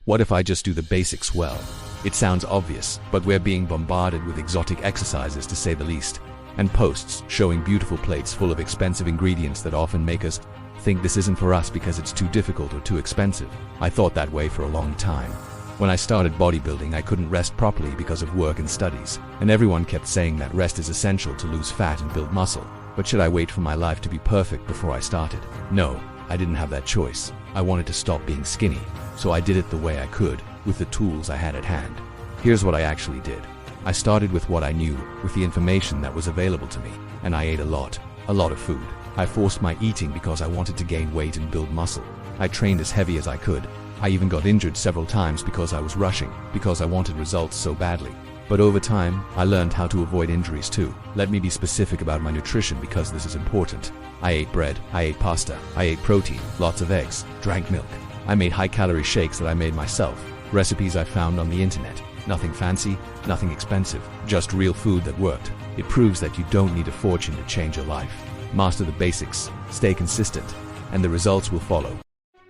What if I just do the basics well? It sounds obvious, but we're being bombarded with exotic exercises to say the least, and posts showing beautiful plates full of expensive ingredients that often make us think this isn't for us because it's too difficult or too expensive. I thought that way for a long time. When I started bodybuilding, I couldn't rest properly because of work and studies, and everyone kept saying that rest is essential to lose fat and build muscle. But should I wait for my life to be perfect before I started? No, I didn't have that choice. I wanted to stop being skinny, so I did it the way I could, with the tools I had at hand. Here's what I actually did. I started with what I knew, with the information that was available to me, and I ate a lot of food. I forced my eating because I wanted to gain weight and build muscle. I trained as heavy as I could. I even got injured several times because I was rushing, because I wanted results so badly. But over time, I learned how to avoid injuries too. Let me be specific about my nutrition because this is important. I ate bread, I ate pasta, I ate protein, lots of eggs, drank milk. I made high-calorie shakes that I made myself, recipes I found on the internet. Nothing fancy, nothing expensive, just real food that worked. It proves that you don't need a fortune to change your life. Master the basics, stay consistent, and the results will follow.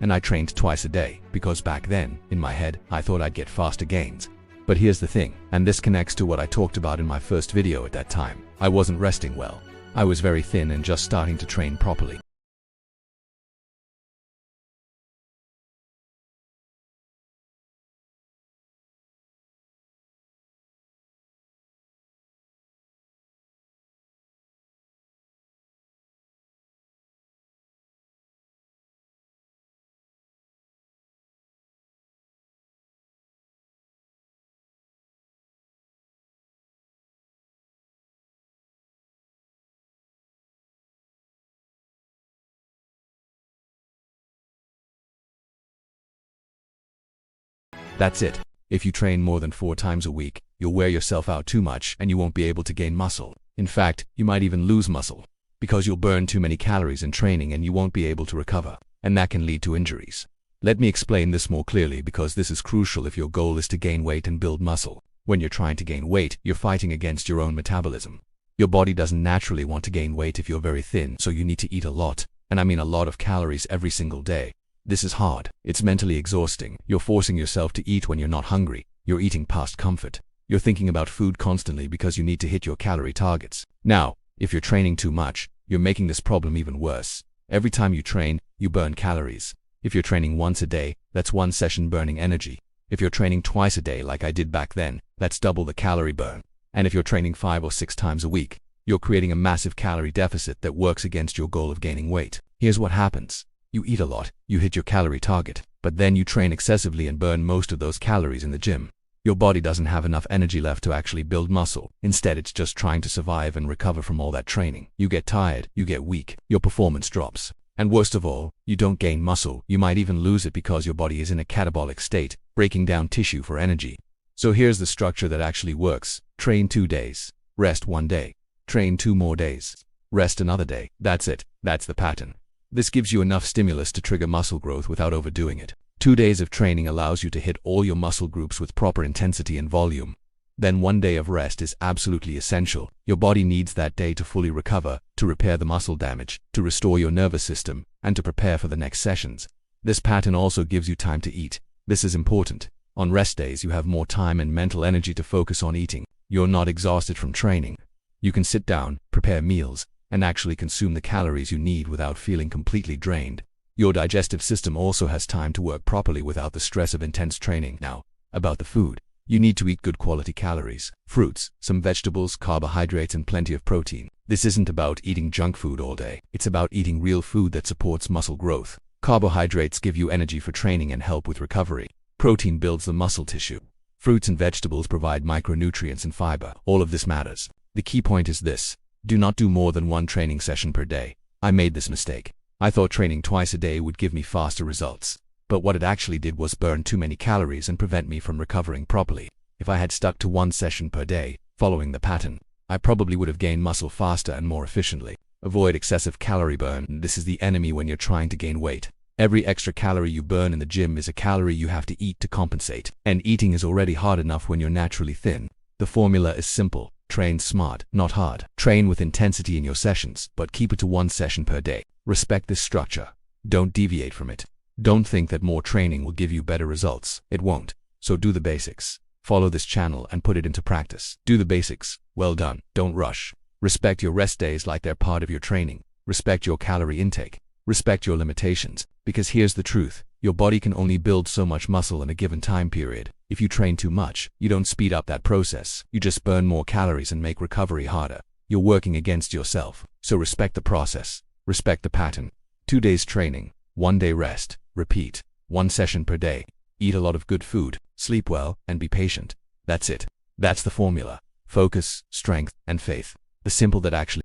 And I trained twice a day, because back then, in my head, I thought I'd get faster gains. But here's the thing, and this connects to what I talked about in my first video at that time. I wasn't resting well. I was very thin and just starting to train properly. That's it. If you train more than 4 times a week, you'll wear yourself out too much and you won't be able to gain muscle. In fact, you might even lose muscle, because you'll burn too many calories in training and you won't be able to recover, and that can lead to injuries. Let me explain this more clearly because this is crucial if your goal is to gain weight and build muscle. When you're trying to gain weight, you're fighting against your own metabolism. Your body doesn't naturally want to gain weight if you're very thin, so you need to eat a lot, and I mean a lot of calories every single day. This is hard. It's mentally exhausting. You're forcing yourself to eat when you're not hungry. You're eating past comfort. You're thinking about food constantly because you need to hit your calorie targets. Now, if you're training too much, you're making this problem even worse. Every time you train, you burn calories. If you're training once a day, that's 1 session burning energy. If you're training twice a day like I did back then, that's double the calorie burn. And if you're training 5 or 6 times a week, you're creating a massive calorie deficit that works against your goal of gaining weight. Here's what happens. You eat a lot, you hit your calorie target, but then you train excessively and burn most of those calories in the gym. Your body doesn't have enough energy left to actually build muscle. Instead, it's just trying to survive and recover from all that training. You get tired, you get weak, your performance drops. And worst of all, you don't gain muscle. You might even lose it because your body is in a catabolic state, breaking down tissue for energy. So here's the structure that actually works. Train 2 days, rest 1 day. Train 2 more days, rest another day. That's it. That's the pattern. This gives you enough stimulus to trigger muscle growth without overdoing it. 2 days of training allows you to hit all your muscle groups with proper intensity and volume. Then 1 day of rest is absolutely essential. Your body needs that day to fully recover, to repair the muscle damage, to restore your nervous system, and to prepare for the next sessions. This pattern also gives you time to eat. This is important. On rest days, you have more time and mental energy to focus on eating. You're not exhausted from training. You can sit down, prepare meals, and actually consume the calories you need without feeling completely drained. Your digestive system also has time to work properly without the stress of intense training. Now, about the food. You need to eat good quality calories, fruits, some vegetables, carbohydrates, and plenty of protein. This isn't about eating junk food all day. It's about eating real food that supports muscle growth. Carbohydrates give you energy for training and help with recovery. Protein builds the muscle tissue. Fruits and vegetables provide micronutrients and fiber. All of this matters. The key point is this. Do not do more than 1 training session per day. I made this mistake. I thought training twice a day would give me faster results. But what it actually did was burn too many calories and prevent me from recovering properly. If I had stuck to 1 session per day, following the pattern, I probably would have gained muscle faster and more efficiently. Avoid excessive calorie burn. This is the enemy when you're trying to gain weight. Every extra calorie you burn in the gym is a calorie you have to eat to compensate. And eating is already hard enough when you're naturally thin. The formula is simple. Train smart, not hard. Train with intensity in your sessions, but keep it to 1 session per day. Respect this structure. Don't deviate from it. Don't think that more training will give you better results. It won't. So do the basics. Follow this channel and put it into practice. Do the basics. Well done. Don't rush. Respect your rest days like they're part of your training. Respect your calorie intake. Respect your limitations. Because here's the truth. Your body can only build so much muscle in a given time period. If you train too much, you don't speed up that process. You just burn more calories and make recovery harder. You're working against yourself. So respect the process. Respect the pattern. 2 days training, 1 day rest. Repeat. 1 session per day. Eat a lot of good food, sleep well, and be patient. That's it. That's the formula. Focus, strength, and faith. The simple that actually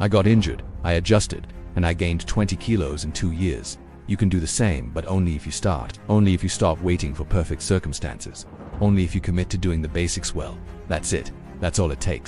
I got injured, I adjusted, and I gained 20 kilos in 2 years. You can do the same, but only if you start. Only if you stop waiting for perfect circumstances. Only if you commit to doing the basics well. That's it. That's all it takes.